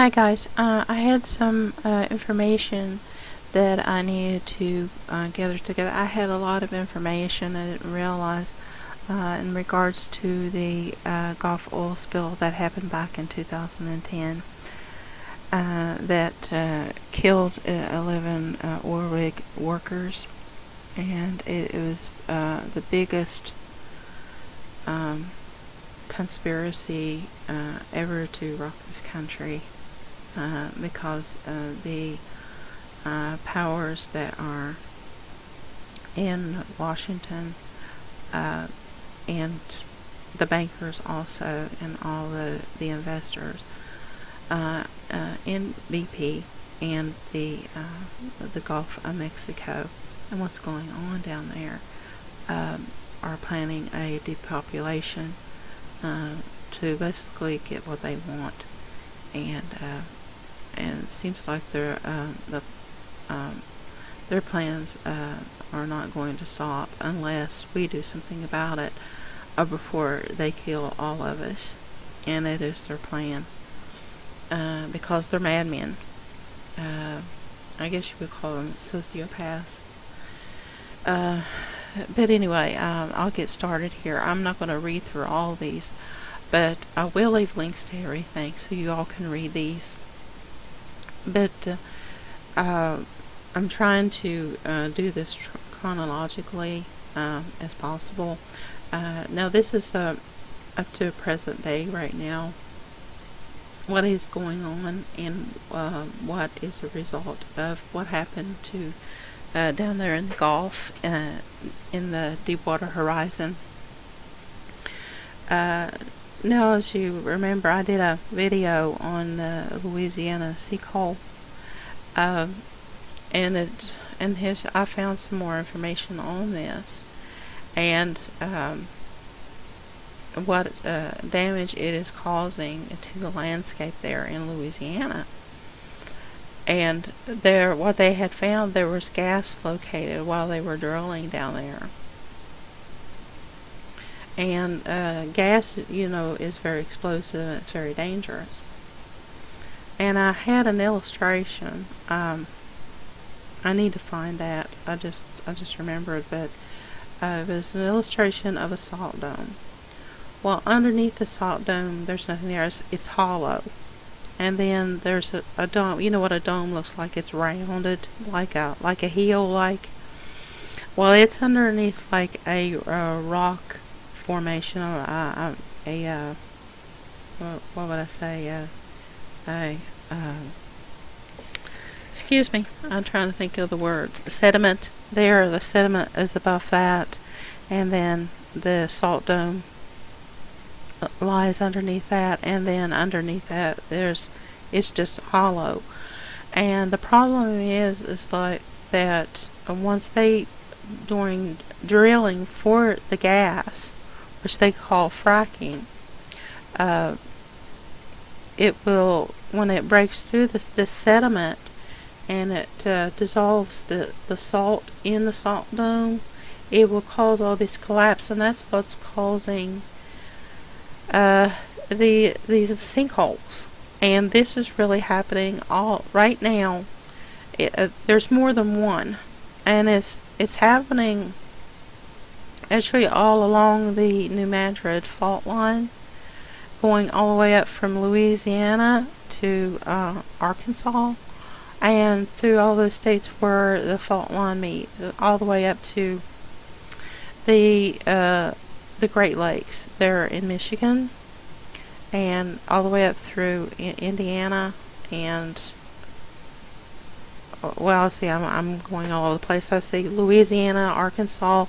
Hi guys, I had some information that I needed to gather together. I had a lot of information I didn't realize in regards to the Gulf oil spill that happened back in 2010 that killed 11 oil rig workers, and it was the biggest conspiracy ever to rock this country. Because the powers that are in Washington and the bankers also, and all the investors in BP and the Gulf of Mexico and what's going on down there are planning a depopulation to basically get what they want, and it seems like their plans are not going to stop unless we do something about it before they kill all of us. And it is their plan because they're madmen. I guess you would call them sociopaths. But anyway, I'll get started here. I'm not going to read through all these, but I will leave links to everything so you all can read these. But I'm trying to do this chronologically as possible. Now this is up to present day right now. What is going on, and what is a result of what happened to down there in the Gulf, in the Deepwater Horizon. Now, as you remember, I did a video on the Louisiana sinkhole, and I found some more information on this, and what damage it is causing to the landscape there in Louisiana. And what they had found, there was gas located while they were drilling down there. And gas, is very explosive and it's very dangerous. And I had an illustration. I need to find that. I just remembered, but it was an illustration of a salt dome. Well, underneath the salt dome, there's nothing there. It's hollow. And then there's a dome. You know what a dome looks like? It's rounded, like a heel, like. Well, it's underneath like a rock formation, or what would I say? Excuse me. I'm trying to think of the words. Sediment. There, the sediment is above that, and then the salt dome lies underneath that, and then underneath that it's just hollow. And the problem is like that once they, during drilling for the gas, which they call fracking, it will, when it breaks through this sediment and it dissolves the salt in the salt dome, it will cause all this collapse, and that's what's causing these sinkholes. And this is really happening all right now. There's more than one, and it's happening actually all along the New Madrid fault line, going all the way up from Louisiana to Arkansas, and through all those states where the fault line meets, all the way up to the Great Lakes there in Michigan, and all the way up through Indiana, and well, see, I'm going all over the place. I see Louisiana, Arkansas,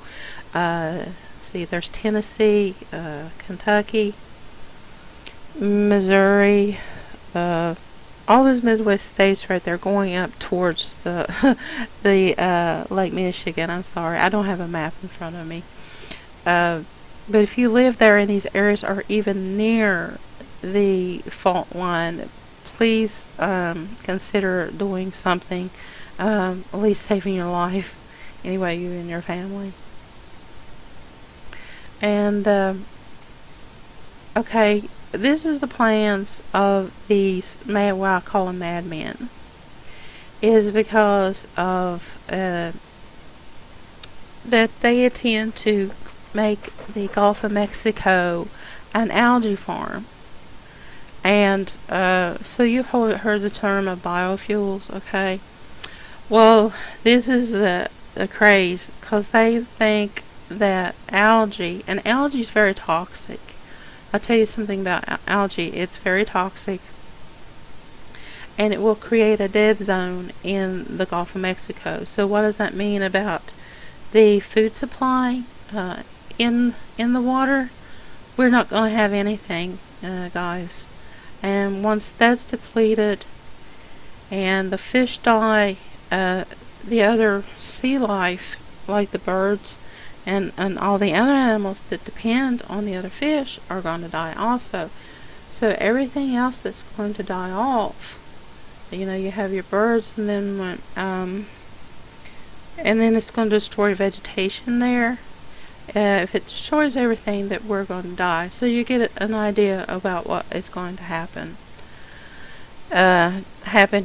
see, there's Tennessee, Kentucky, Missouri, all those Midwest states right there, going up towards the Lake Michigan. I'm sorry, I don't have a map in front of me. But if you live there in these areas, or even near the fault line, please consider doing something, at least saving your life. Anyway, you and your family. And okay, this is the plans of these what I call them madmen, is because of that they intend to make the Gulf of Mexico an algae farm. And so you've heard the term of biofuels, okay? Well, this is the craze, because they think that algae, and algae is very toxic. I'll tell you something about algae. It's very toxic, and it will create a dead zone in the Gulf of Mexico. So what does that mean about the food supply in the water? We're not going to have anything, guys. And once that's depleted and the fish die, the other sea life, like the birds and all the other animals that depend on the other fish, are going to die also. So everything else that's going to die off, you have your birds, and then it's going to destroy vegetation there. If it destroys everything, that we're going to die. So you get an idea about what is going to happen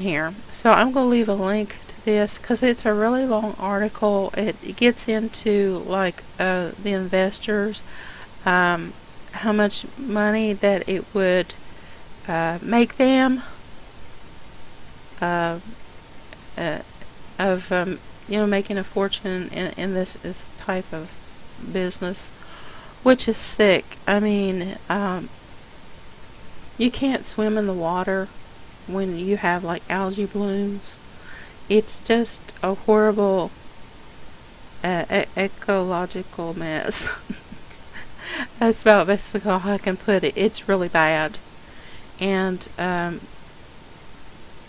here. So I'm going to leave a link to this, because it's a really long article. It gets into like the investors, how much money that it would make them of making a fortune in this type of business, which is sick. I mean, you can't swim in the water when you have like algae blooms. It's just a horrible ecological mess. That's about basically how I can put it. It's really bad, and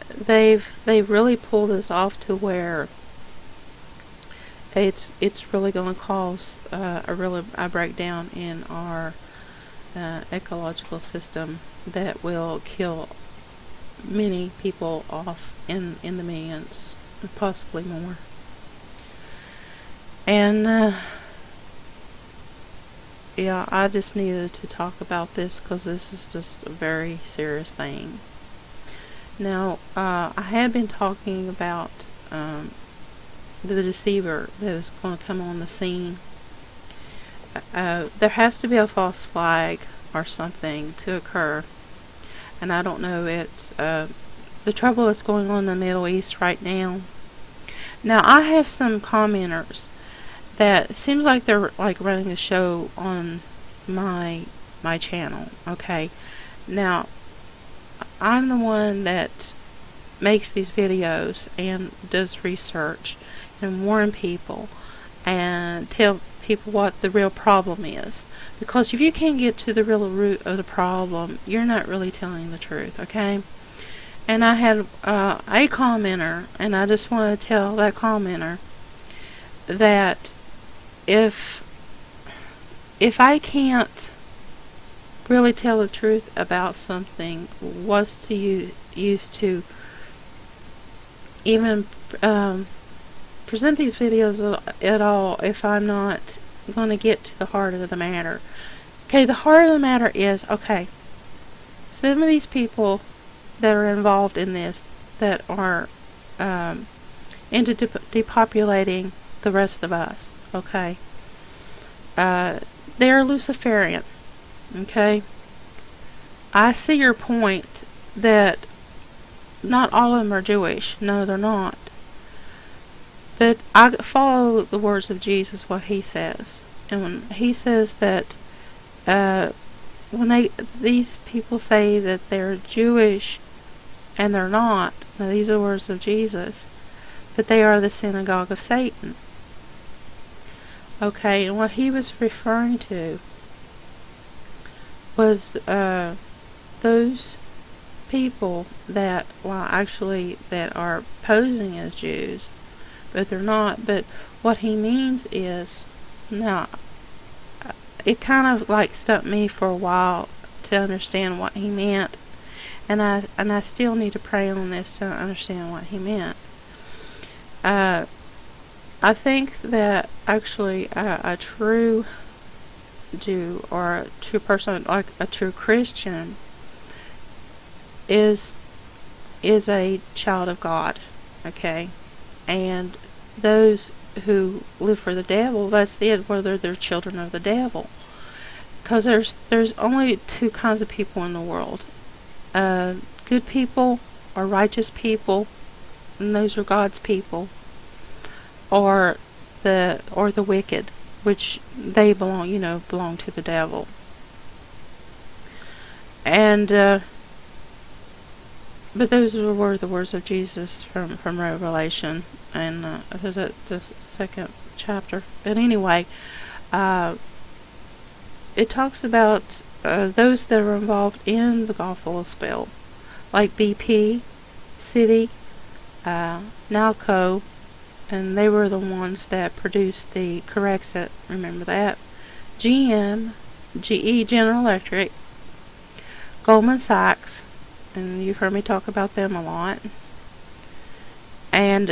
they've really pulled this off to where it's really going to cause a breakdown in our ecological system that will kill many people off in the millions, possibly more. And yeah, I just needed to talk about this, because this is just a very serious thing. Now, I had been talking about the deceiver that is going to come on the scene. There has to be a false flag or something to occur, and I don't know. It's the trouble that's going on in the Middle East right now. Now, I have some commenters that seems like they're like running a show on my channel. Okay, now I'm the one that makes these videos and does research and warn people and tell people what the real problem is, because if you can't get to the real root of the problem, you're not really telling the truth. Okay, and I had a commenter, and I just want to tell that commenter that if I can't really tell the truth about something, what's to use to even present these videos at all if I'm not going to get to the heart of the matter? Okay, the heart of the matter is, okay, some of these people that are involved in this, that are into depopulating the rest of us, okay, they're Luciferian. Okay, I see your point that not all of them are Jewish. No, they're not. But I follow the words of Jesus, what he says. And when he says that when these people say that they're Jewish and they're not, now these are words of Jesus, that they are the synagogue of Satan. Okay, and what he was referring to was those people that, that are posing as Jews, but they're not. But what he means is, now, it kind of like stumped me for a while to understand what he meant, and I still need to pray on this to understand what he meant. I think that actually a true Jew or a true person, like a true Christian, is a child of God, okay? And those who live for the devil, that's it, whether they're children of the devil. Because there's only two kinds of people in the world. Good people or righteous people, and those are God's people, or the wicked, which they belong to the devil. And but those were the words of Jesus from Revelation, and it was at the second chapter. But anyway, it talks about those that are involved in the Gulf oil spill, like BP, City, Nalco, and they were the ones that produced the Corexit, remember that, GM, GE, General Electric, Goldman Sachs, and you've heard me talk about them a lot, and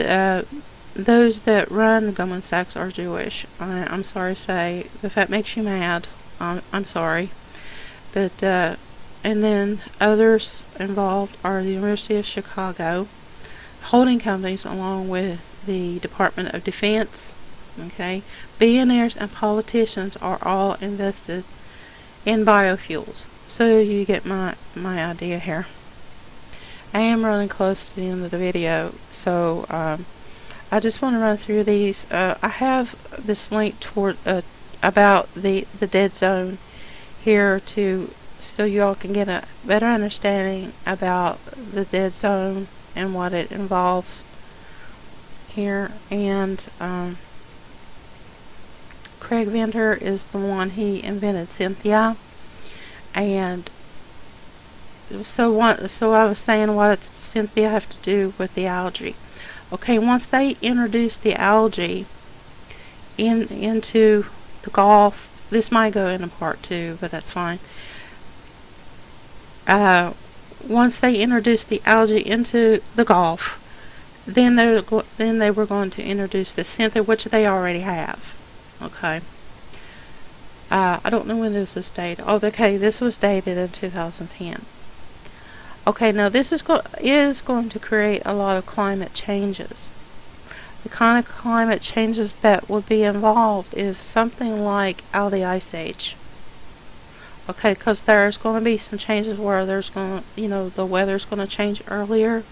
those that run Goldman Sachs are Jewish. I'm sorry to say, if that makes you mad, I'm sorry. But and then others involved are the University of Chicago, holding companies along with the Department of Defense. Okay, billionaires and politicians are all invested in biofuels. So you get my idea here. I am running close to the end of the video, so I just want to run through these. I have this link toward about the dead zone here so you all can get a better understanding about the dead zone and what it involves here. And Craig Venter is the one, he invented Cynthia. And so I was saying, what does Cynthia have to do with the algae? Okay, once they introduce the algae into the Gulf, this might go into part 2, but that's fine. Once they introduced the algae into the Gulf, then they were going to introduce the Cynthia, which they already have. Okay. I don't know when this was dated. Oh, okay, this was dated in 2010. Okay, now this is going to create a lot of climate changes. The kind of climate changes that would be involved is something like out of the Ice Age. Okay, because there's going to be some changes where there's going to, the weather's going to change earlier.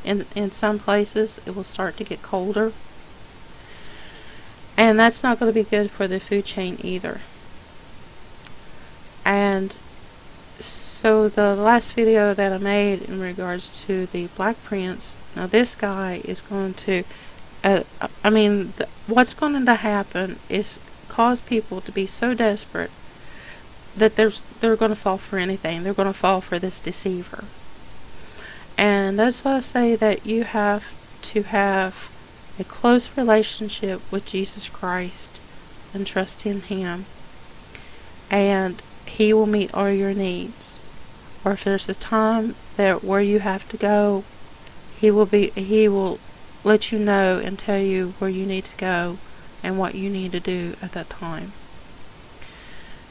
In some places, it will start to get colder. And that's not going to be good for the food chain either. And so the last video that I made in regards to the Black Prince, now this guy is going to, what's going to happen is cause people to be so desperate that they're going to fall for anything. They're going to fall for this deceiver. And that's why I say that you have to have a close relationship with Jesus Christ and trust in Him. And He will meet all your needs. Or if there's a time where you have to go, He will let you know and tell you where you need to go and what you need to do at that time.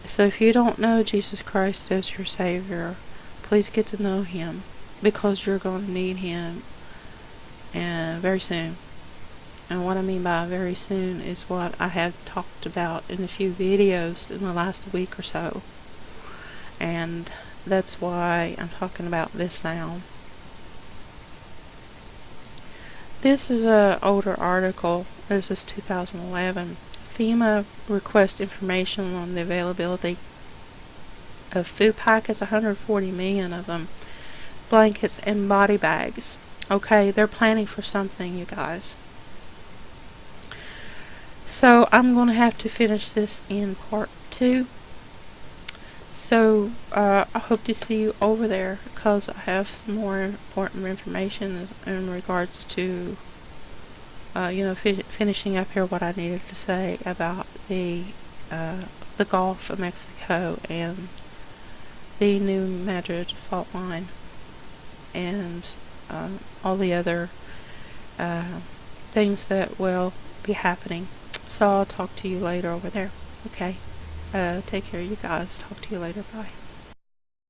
So if you don't know Jesus Christ as your Savior, please get to know Him, because you're going to need Him very soon. And what I mean by very soon is what I have talked about in a few videos in the last week or so. And that's why I'm talking about this now. This is an older article. This is 2011. FEMA requests information on the availability of food packets, 140 million of them, blankets, and body bags. Okay, they're planning for something, you guys. So I'm going to have to finish this in part 2. So I hope to see you over there, because I have some more important information in regards to finishing up here what I needed to say about the Gulf of Mexico and the new Madrid fault line and all the other things that will be happening. So I'll talk to you later over there. Okay. Take care, you guys. Talk to you later. Bye.